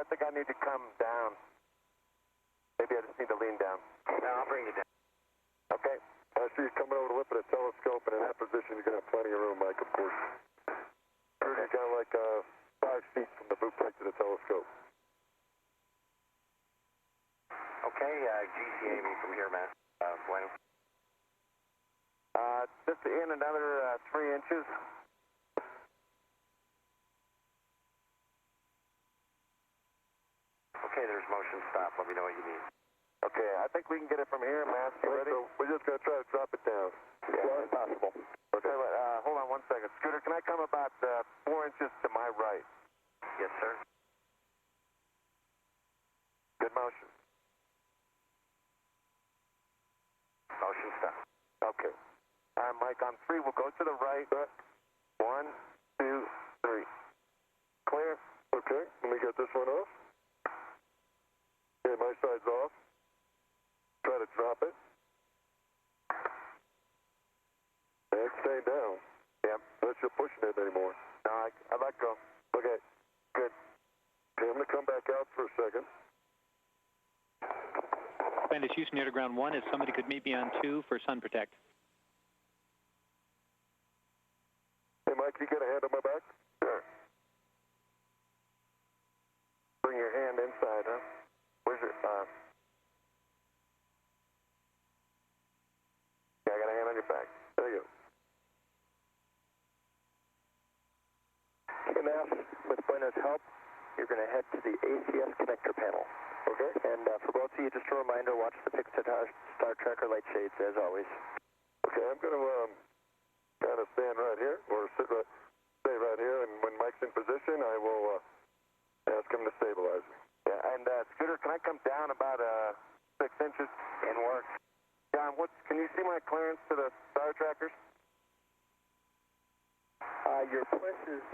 think I need to come down. Maybe I just need to lean down. No, I'll bring you down. Okay. I see you coming over to look at a telescope, and in that position, you're going to have plenty of room, Mike, of course. You're kind of like 5 feet from the boot plate to the telescope. Okay, GCA me from here, Matt. Bueno. Just in another 3 inches. Okay, there's motion stop. Let me know what you need. Okay, I think we can get it from here, Matt. You ready? So we're just going to try to drop it down. Yeah, it's possible. Okay, hold on 1 second. Scooter, can I come about 4 inches to my right? Yes, sir. Good motion. Motion stop. Okay. All right, Mike, on 3, we'll go to the right. 1, 2, 3. Clear. Okay, let me get this one off. Okay, my side's off. Try to drop it. And it's staying down. Yep. Unless you're pushing it anymore. No, I let go. Okay. Good. Okay, I'm going to come back out for a second. Atlantis Houston, near to ground 1. If somebody could meet me on 2 for sun protect. Hey, Mike, you got a hand on my back? Sure. Bring your hand inside, huh? Where's your, yeah, I got a hand on your back. There you go. Okay, Matt, with Bueno's help, you're going to head to the ACS connector panel. Okay. And for both of you, just a reminder, watch the Pixar Star Tracker light shades, as always. Okay, I'm going to kind of stand right here, or stay right here, and when Mike's in position, I will ask him to stabilize me. Yeah, and Scooter, can I come down about 6 inches and work? John, can you see my clearance to the Star Trackers? Your push is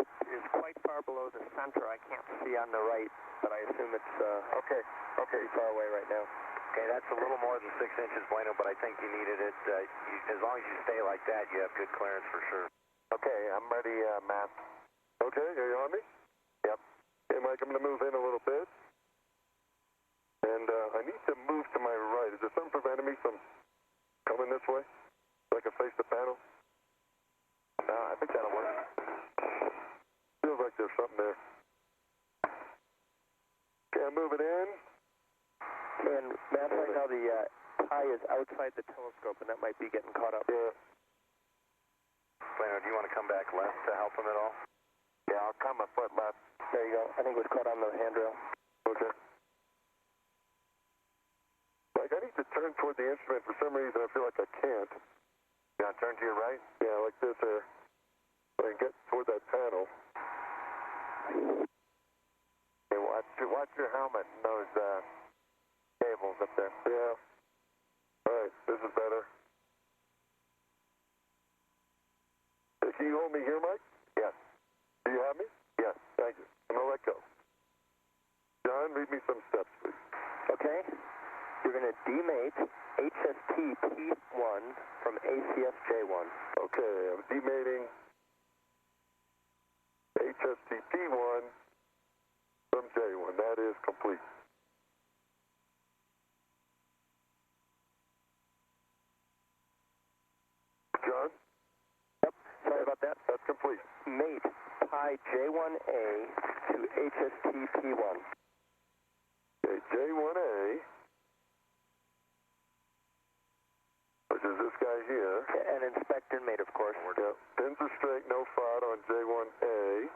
quite far below the center. I can't see on the right, but I assume it's okay, pretty far away right now. Okay, that's a little more than 6 inches, Bueno, but I think you needed it. As long as you stay like that, you have good clearance for sure. Okay, I'm ready, Matt. Okay, are you on me? Yep. Okay, Mike, I'm going to move in a little bit. And I need to move to my right. Is there something preventing me from coming this way so I can face the panel? No, I think that'll work. Feels like there's something there. Okay, I'm moving in. And Matt, right now the eye is outside the telescope, and that might be getting caught up. Yeah. Bueno, do you want to come back left to help him at all? Yeah, I'll come a foot left. There you go. I think it was caught on the handrail. Okay. Mike, I need to turn toward the instrument. For some reason, I feel like I can't. You want to turn to your right? Yeah, like this here. So I can get toward that panel. Hey, watch your helmet and those cables up there. Yeah. All right, this is better. Hey, can you hold me here, Mike? Yes. Do you have me? Yes. Thank you. I'm going to let go. John, read me some steps, please. Okay. You're going to demate HST P1 from ACS J1. Okay, I'm demating HST P1 from J1. That is complete. John? Yep. Sorry about that. That's complete. Mate pi J1A to HST P1. Okay, J1A, which is this guy here. And inspect and mate, of course. Yeah, pins are straight, no FOD on J1A.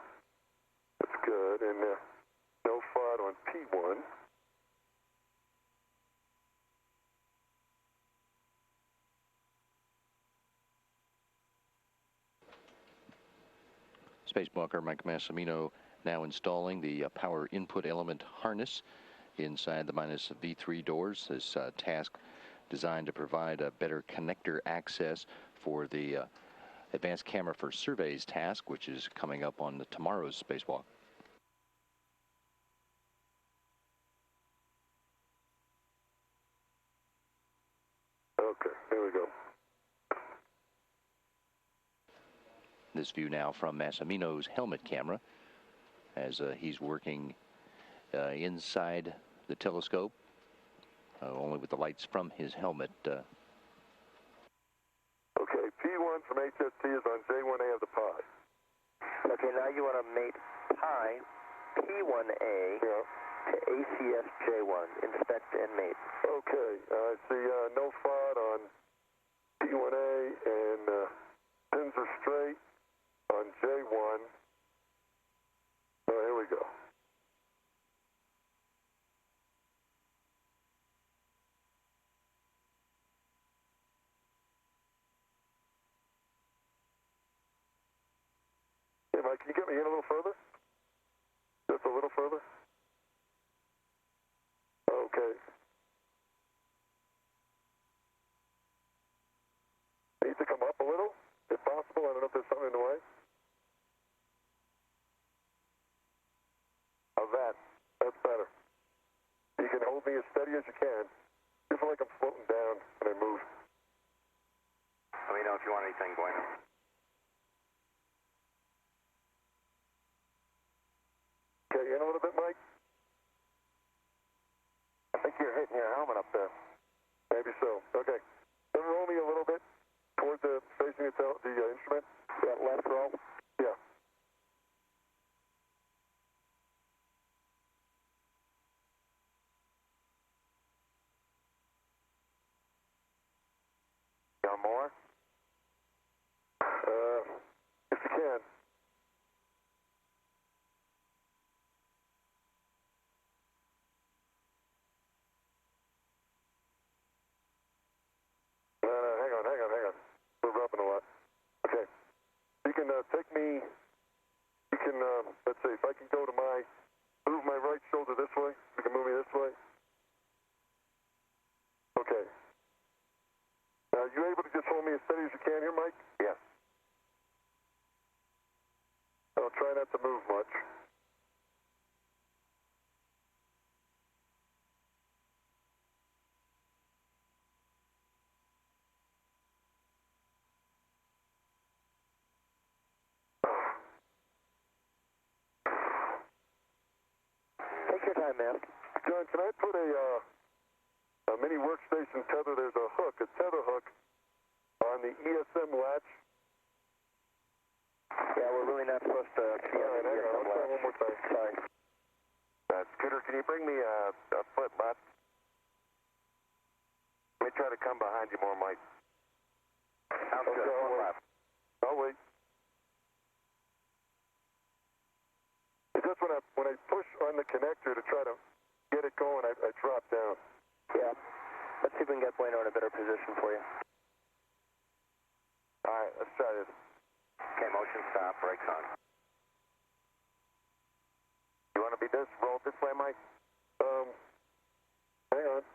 That's good, and no FOD on P1. Spacewalker Mike Massimino now installing the power input element harness inside the minus V3 doors. This task designed to provide a better connector access for the advanced camera for surveys task, which is coming up on tomorrow's spacewalk. Okay, here we go. This view now from Massimino's helmet camera as he's working inside the telescope, only with the lights from his helmet. Okay, P1 from HST is on J1A of the pi. Okay, now you want to mate pi P1A to ACS J1. Inspect and mate. Okay, I see no FOD on P1A and pins are straight on J1. Oh, here we go. Hey, Mike, can you get me in a little further? Just a little further? Okay. Needs to come up a little, if possible. I don't know if there's something in the way. How's that? That's better. You can hold me as steady as you can. I feel like I'm floating down when I move. Let me know if you want anything, Bueno. Okay, in a little bit, Mike? I think you're hitting your helmet up there. Maybe so. Okay. Then roll me a little bit towards the facing the instrument. That left roll? Yeah. Got more? If you can. Hang on. We're rubbing a lot. Okay. You can take me, you can, let's see, if I can move my right shoulder this way, you can move me this way. Okay. Now, you able to just hold me as steady as you can here, Mike? Yes. I'll try not to move much. Take your time, man. John, can I put a mini workstation tether? There's a tether hook on the ESM latch. Yeah, we're really not supposed to be on the Hang on, I'll try one more time. Sorry. Scooter, can you bring me a foot left? Let me try to come behind you more, Mike. Sounds good. One left. I'll wait. It's just when I push on the connector to try to get it going, I drop down. Yeah. Let's see if we can get Bueno in a better position for you. All right, let's try this. Okay, motion stop, brakes on. You want to be roll this way, Mike? Hang on.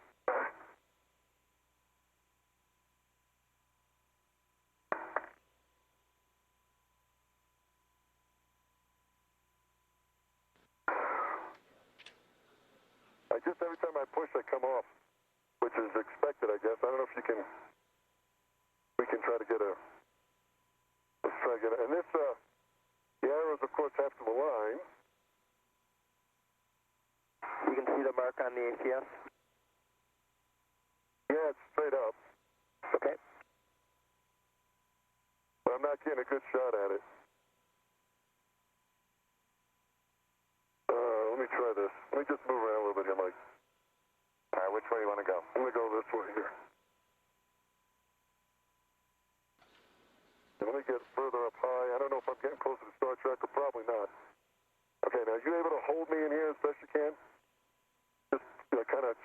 Every time I push, I come off, which is expected, I guess. I don't know if we can try to get let's try to get and this, the arrows, of course, have to align. You can see the mark on the ACS? Yeah, it's straight up. Okay. But I'm not getting a good shot at it. Let me try this. Let me just move around a little bit here, Mike. All right, which way do you want to go? I'm going to go this way here. And let me get further up high. I don't know if I'm getting closer to Star Trek or probably not. Okay, now, are you able to hold me in here as best you can? Just, kind of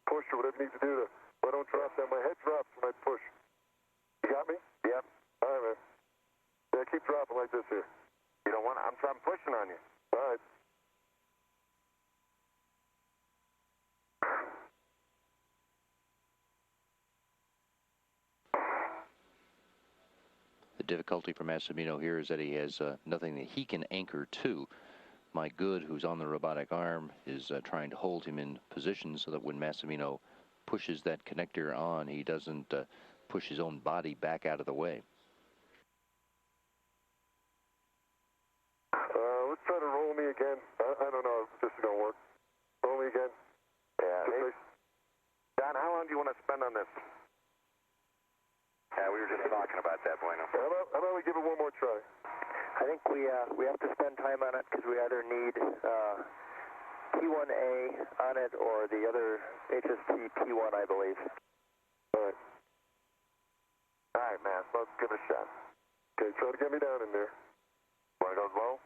push or whatever you need to do so I don't drop down. My head drops when I push. You got me? Yep. All right, man. Yeah, keep dropping like this here. You don't want to? I'm pushing on you. All right. The difficulty for Massimino here is that he has nothing that he can anchor to. Mike Good, who's on the robotic arm, is trying to hold him in position so that when Massimino pushes that connector on, he doesn't push his own body back out of the way. let's try to roll me again. I don't know if this is going to work. Roll me again. Yeah. Hey, Don, how long do you want to spend on this? Yeah, we were just talking about that, Bueno. How about we give it one more try? I think we have to spend time on it because we either need P1A on it or the other HST P1, I believe. All right, man. Let's give it a shot. Okay, try to get me down in there. Want to go low?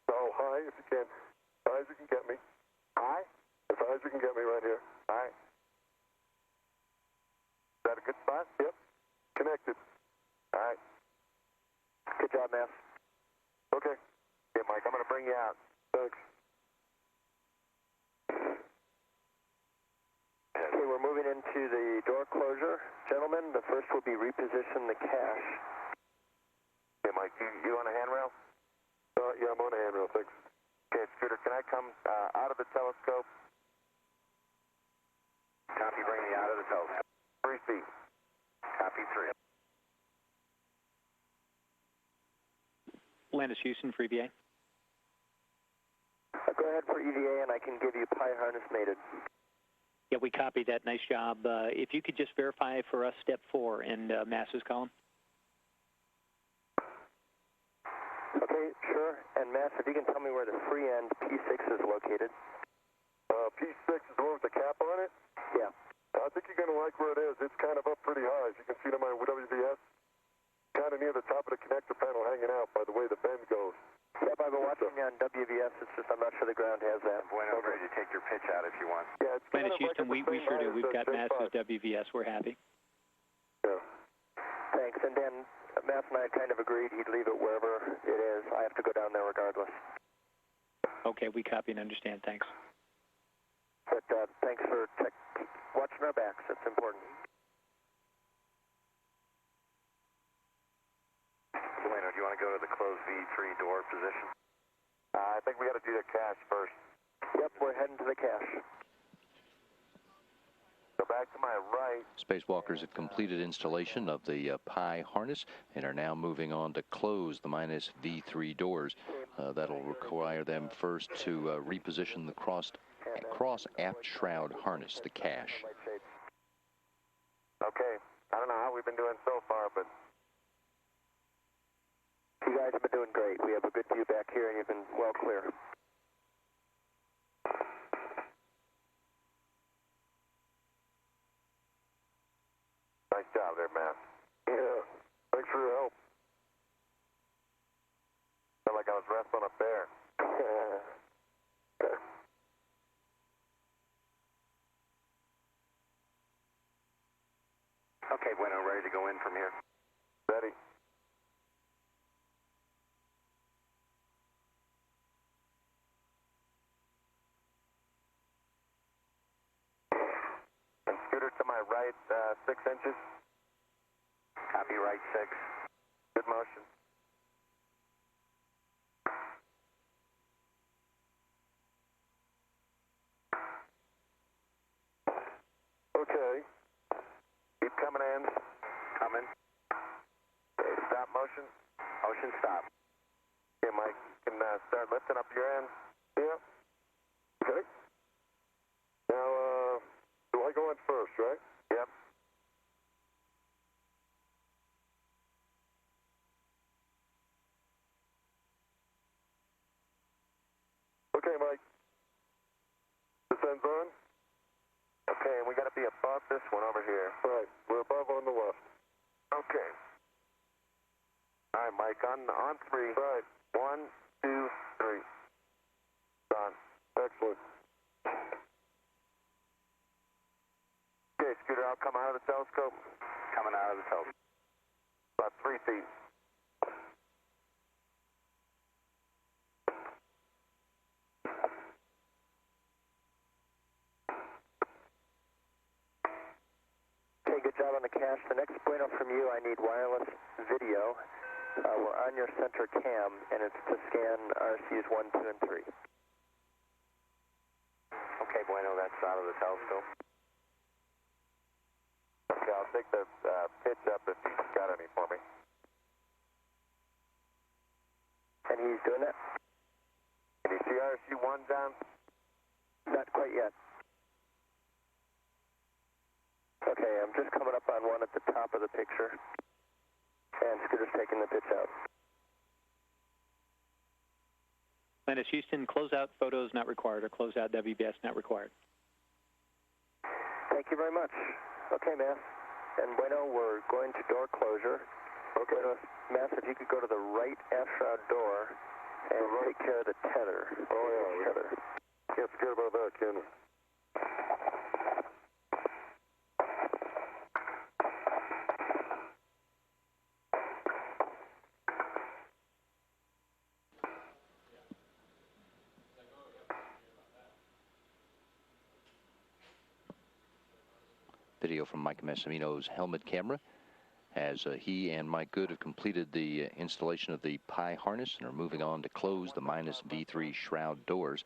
Oh, high if you can. High as you can get me. High? As high as you can get me right here. All right. Is that a good spot? Yep. Connected. All right. Good job, man. Okay. Okay, Mike, I'm going to bring you out. Thanks. Okay, we're moving into the door closure. Gentlemen, the first will be reposition the cache. Okay, Mike, you on a handrail? Yeah, I'm on a handrail, thanks. Okay, Scooter, can I come out of the telescope? Copy, bring me out of the telescope. 3 feet. Copy, 3. Atlantis Houston for EVA. Go ahead for EVA and I can give you Pi harness mated. Yeah, we copied that. Nice job. If you could just verify for us step 4 and masses column. Okay, sure. And Mass, if you can tell me where the free end P6 is located. P6 is the one with the cap on it? Yeah. I think you're going to like where it is. It's kind of up pretty high, as you can see to my WVS. Kind of near the top of the connector panel hanging out by the way the bend goes. Yep, I've been watching you on WVS. It's just I'm not sure the ground has that. Bueno, ready to take your pitch out if you want. Yeah, it's kind Atlantis of like Houston, at the we same sure do. height We've as got masses J5. WVS. We're happy. Yeah. Thanks. And Dan, Mass and I kind of agreed he'd leave it wherever it is. I have to go down there regardless. Okay, we copy and understand. Thanks. But thanks for watching our backs. That's important. Bueno, do you want to go to the closed V3 door position? I think we got to do the cache first. Yep, we're heading to the cache. So back to my right. Spacewalkers have completed installation of the Pi harness and are now moving on to close the minus V3 doors. That'll require them first to reposition the cross aft shroud harness, the cache. Okay. I don't know how we've been doing so far, but You guys have been doing great. We have a good view back here, and you've been well clear. nice job there, man. Yeah. Thanks for your help. Felt like I was wrestling a bear. Okay, Bueno, ready to go in from here. Ready. And Scooter to my right, 6 inches. Copy right 6. Good motion. Okay. Keep coming in. Coming. Okay, stop motion. Motion stop. Okay, Mike, you can start lifting up your end. Yeah. Okay. Now, do I go in first, right? Yep. Okay, Mike. This end's on? Okay, and we got to be above this one over here. Right. We're above on the left. Okay. All right, Mike, on 3. Right. 1, 2, 3. Done. Excellent. Okay, Scooter, I'll come out of the telescope. Coming out of the telescope. About 3 feet. Okay, good job on the cache. The next Bueno from you, I need wireless video. We're on your center cam, and it's to scan RCs 1, 2, and 3. Okay, Bueno, that's out of the telescope. Okay, I'll take the pitch up if he's got any for me. And he's doing that? see RSU-1, John? Not quite yet. Okay, I'm just coming up on one at the top of the picture. And Scooter's taking the pitch out. Atlantis Houston, closeout photos not required, or closeout WBS not required. Thank you very much. Okay, Mass. And Bueno, we're going to door closure. Okay. Mass, if you could go to the right aft shroud door and take care of the tether. Oh, yeah. Tether. Can't forget about that, can we? Video from Mike Massimino's helmet camera as he and Mike Good have completed the installation of the Pi harness and are moving on to close the minus V3 shroud doors.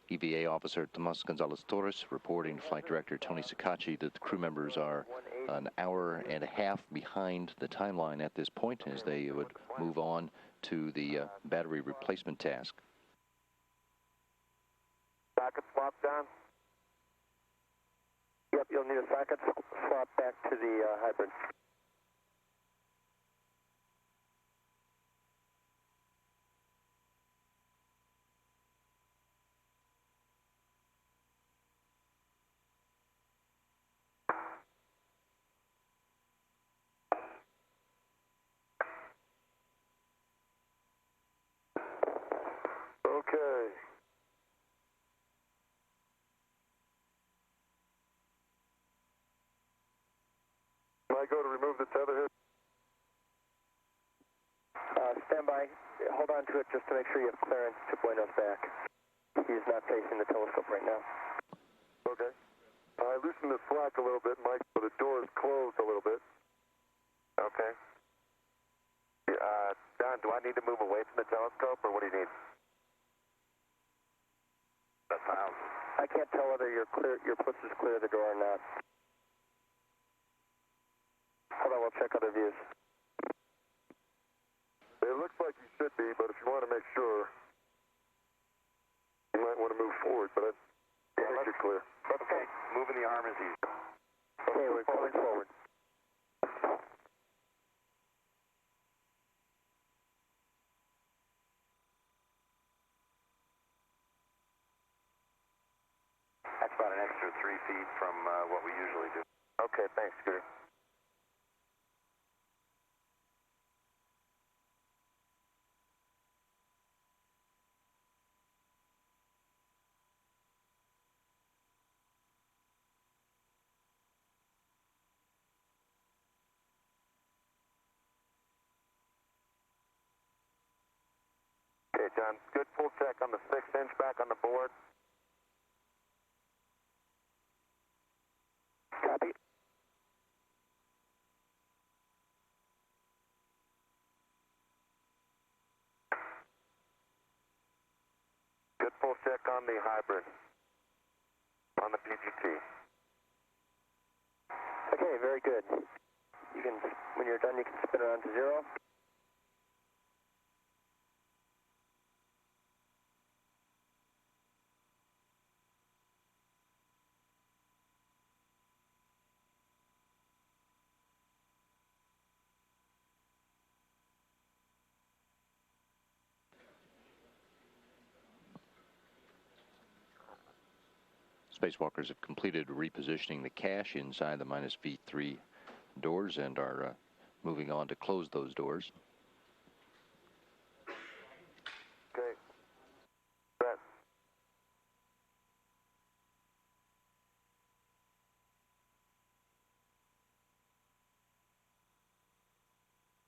EVA Officer Tomas Gonzalez-Torres reporting to Flight Director Tony Sacacci that the crew members are an hour and a half behind the timeline at this point as they would move on to the battery replacement task. Socket swap, John? Yep, you'll need a socket swap back to the hybrid. Okay. Can I go to remove the tether here? Stand by. Hold on to it just to make sure you have clearance to Bueno's back. He's not facing the telescope right now. Okay. I loosened the slack a little bit, Mike, so the door is closed a little bit. Okay. John, do I need to move away from the telescope, or what do you need? That's fine. I can't tell whether your push is clear of the door or not. Hold on, we'll check other views. It looks like you should be, but if you want to make sure, you might want to move forward, but I think you're clear. Okay. Moving the arm is easy. Okay, we're going forward. That's about an extra 3 feet from what we usually do. Okay, thanks, Scooter. Okay, John, good full check on the 6-inch back on the board. Copy. Good full check on the hybrid, on the PGT. Okay, very good. You can, when you're done, you can spin it on to 0. Spacewalkers have completed repositioning the cache inside the minus V3 doors and are moving on to close those doors. Okay. Set.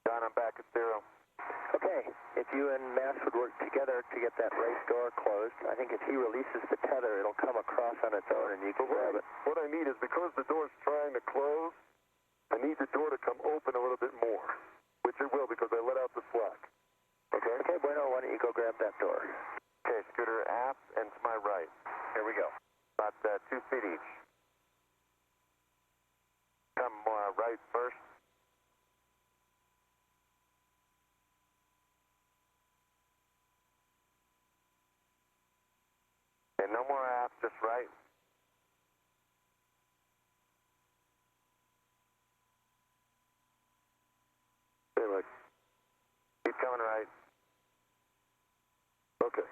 John, I'm back at 0. Okay, if you and Mass would work together to get that right door closed, I think if he releases the tether, it'll come across on its own and you can grab it. What I need is, because the door's trying to close, I need the door to come open a little bit more, which it will because I let out the slack. Okay? Okay, Bueno, why don't you go grab that door? Okay, Scooter, aft and to my right. Here we go. About 2 feet each. Come right first. no more aft, just right. Hey, Mike. Keep coming right. Okay.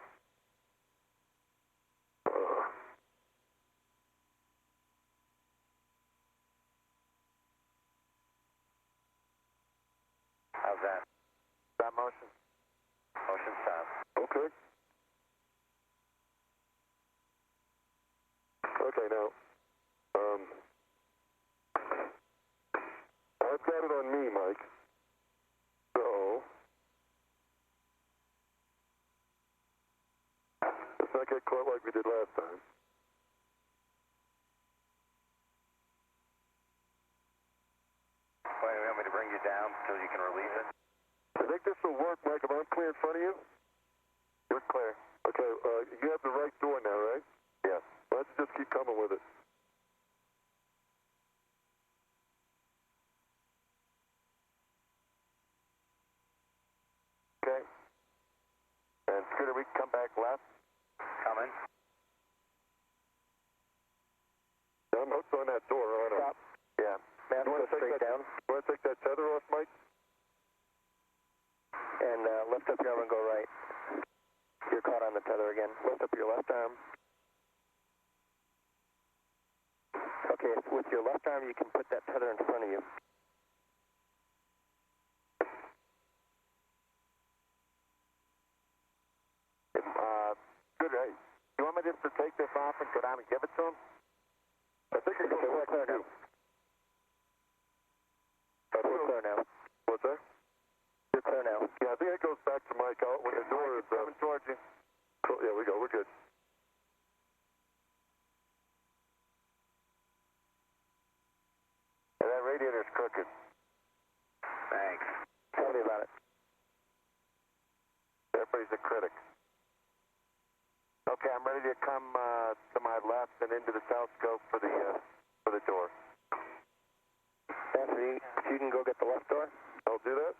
How's that? Stop motion. Motion stop. Okay. Okay, now, I've got it on me, Mike. So, let's not get caught like we did last time. Wait, you want me to bring you down so you can release it? I think this will work, Mike, if I'm clear in front of you. You're clear. Okay, you have the right door now, right? Yes. Let's just keep coming with it. Okay. And Scooter, we can come back left. Coming. I'm hooked on that door, aren't I? Stop. Yeah. Man, You want to straight down. You want to take that tether off, Mike? And lift up your arm and go right. You're caught on the tether again. Lift up your left arm. Okay, with your left arm, you can put that tether in front of you. Good, hey. You want me just to take this off and go down and give it to him? I think it goes Okay, we're back clear to now. you. We're clear now. What's that? You're clear now. Yeah, I think it goes back to Mike out when the door is coming towards you. Cool. Yeah, we go. We're good. Yeah, that radiator's crooked. Thanks. Tell me about it. Everybody's a critic. Okay, I'm ready to come to my left and into the telescope for the door. Anthony, if you can go get the left door. I'll do that.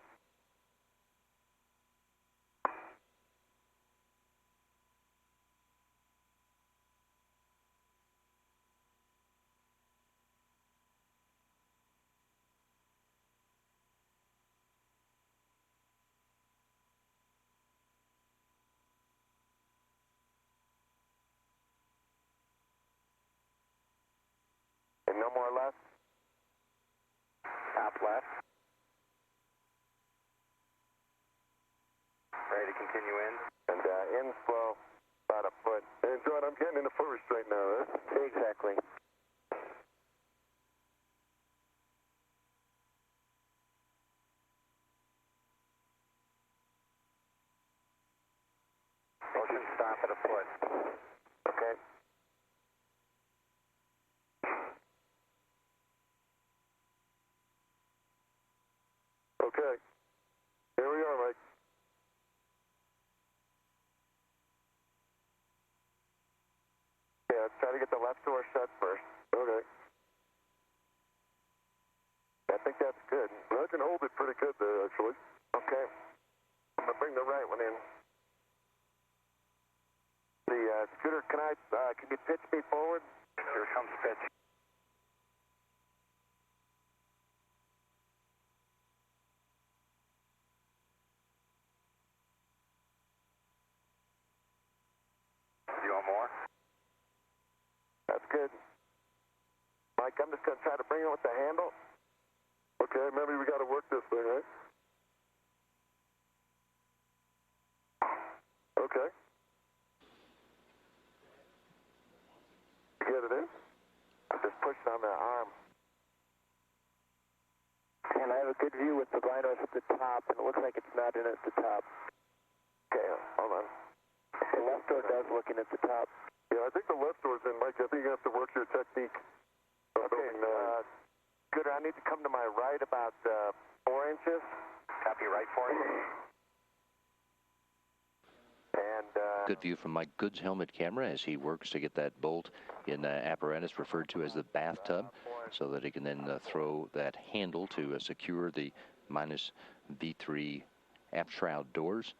And no more left. Top left. Ready to continue in. And in slow, about a foot. And John, I'm getting in the foot restraint now, right? Exactly. Motion stop at a foot. Okay. Okay. Here we are, Mike. Yeah, let's try to get the left door shut first. Okay. I think that's good. Well, I can hold it pretty good there, actually. Okay. I'm going to bring the right one in. The Scooter, can you pitch me forward? Here comes pitch. You want more? That's good. Mike, I'm just going to try to bring it with the handle. Okay, remember we got to work this thing, right? Okay. Get it in? I'm just pushing on the arm. And I have a good view with the binos at the top, and it looks like it's not in at the top. Okay, hold on. The left door does look in at the top. Yeah, I think the left door's in, Mike. I think you have to work your technique. Okay, Scooter, I need to come to my right about 4 inches. Copy right 4 inches. And Good view from Mike Good's helmet camera as he works to get that bolt in apparatus referred to as the bathtub, so that he can then throw that handle to secure the minus V3 aft shroud doors.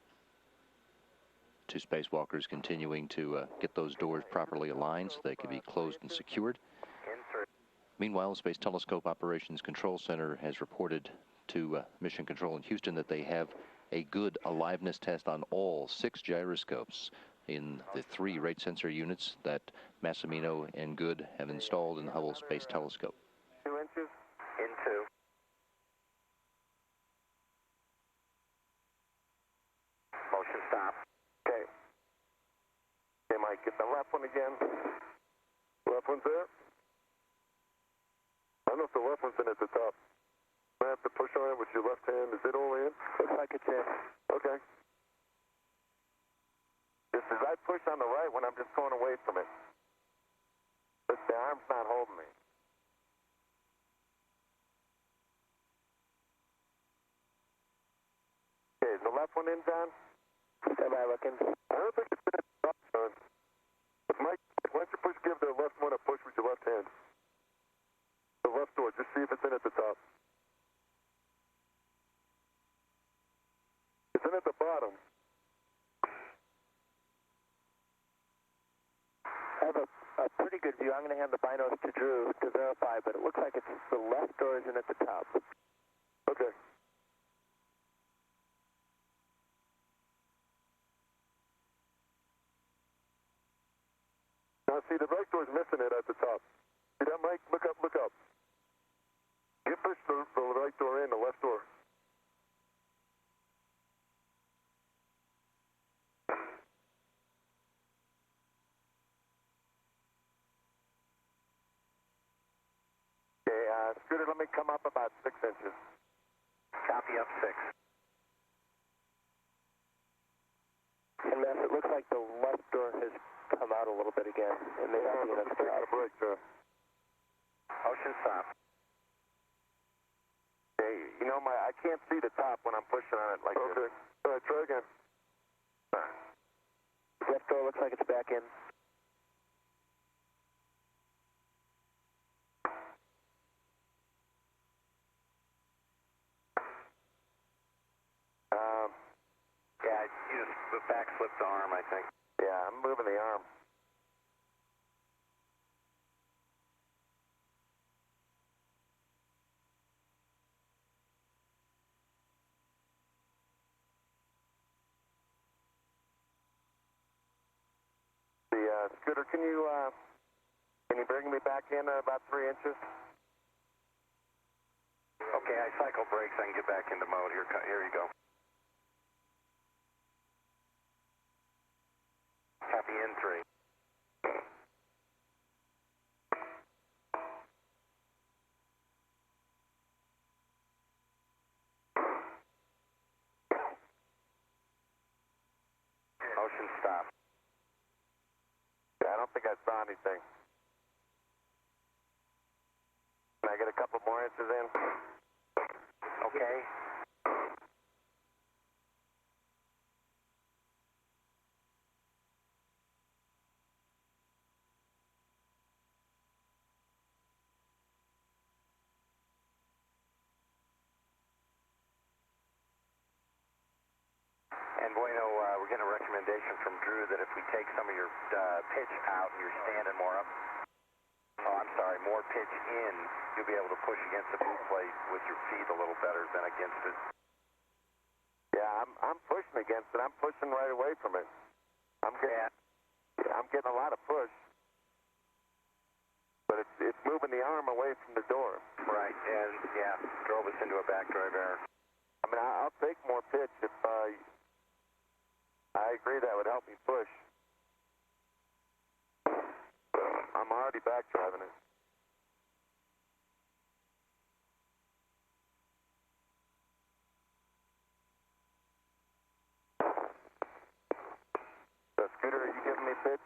two spacewalkers continuing to get those doors properly aligned so they can be closed and secured. Meanwhile, the Space Telescope Operations Control Center has reported to Mission Control in Houston that they have a good aliveness test on all 6 gyroscopes in the 3 rate sensor units that Massimino and Good have installed in the Hubble Space Telescope. 2 inches? In 2. Motion stop. Okay. Okay, Mike, get the left one again. Left one's there. I don't know if the left one's in at the top. I have to push on it with your left hand. Is it all in? Looks like it's in. Okay. Just as I push on the right one, I'm just going away from it. But the arm's not holding me. Okay, is the left one in, John? Am I looking? I don't think it's in at the top, son. But Mike, why don't you give the left one a push with your left hand? The left door, just see if it's in at the top. It's in at the bottom. I have a pretty good view. I'm going to hand the binos to Drew to verify, but it looks like it's the left door is in at the top. Okay. Now see, the right door's missing it at the top. See that, Mike? Look up, look up. You push the right door in, the left door. Okay, Scooter, let me come up about 6 inches. Copy up 6. And Matt, it looks like the left door has come out a little bit again. It may not be enough to a break, sir. Motion stop. Okay, you know, I can't see the top when I'm pushing on it like this. Okay. All right, try again. Left door looks like it's back in. Yeah, you just back slip the arm, I think. Yeah, I'm moving the arm. Scooter, can you bring me back in about 3 inches? Okay, I cycle brakes. I can get back into mode. Here you go. Copy in 3. Motion stop. I don't think I saw anything. Can I get a couple more inches in? Okay. And bueno, we're getting a recommendation from Drew that if we take some of your pitch out and you're standing more up, more pitch in, you'll be able to push against the boot plate with your feet a little better than against it. Yeah, I'm pushing against it. I'm pushing right away from it. I'm getting a lot of push, but it's moving the arm away from the door. Right, and yeah, drove us into a back drive error. I mean, I'll take more pitch if I agree that would help me push. I'm already back driving it. Scooter, are you giving me pitch?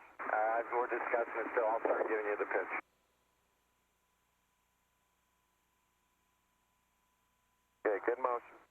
We're discussing it still. I'll start giving you the pitch. Okay, good motion.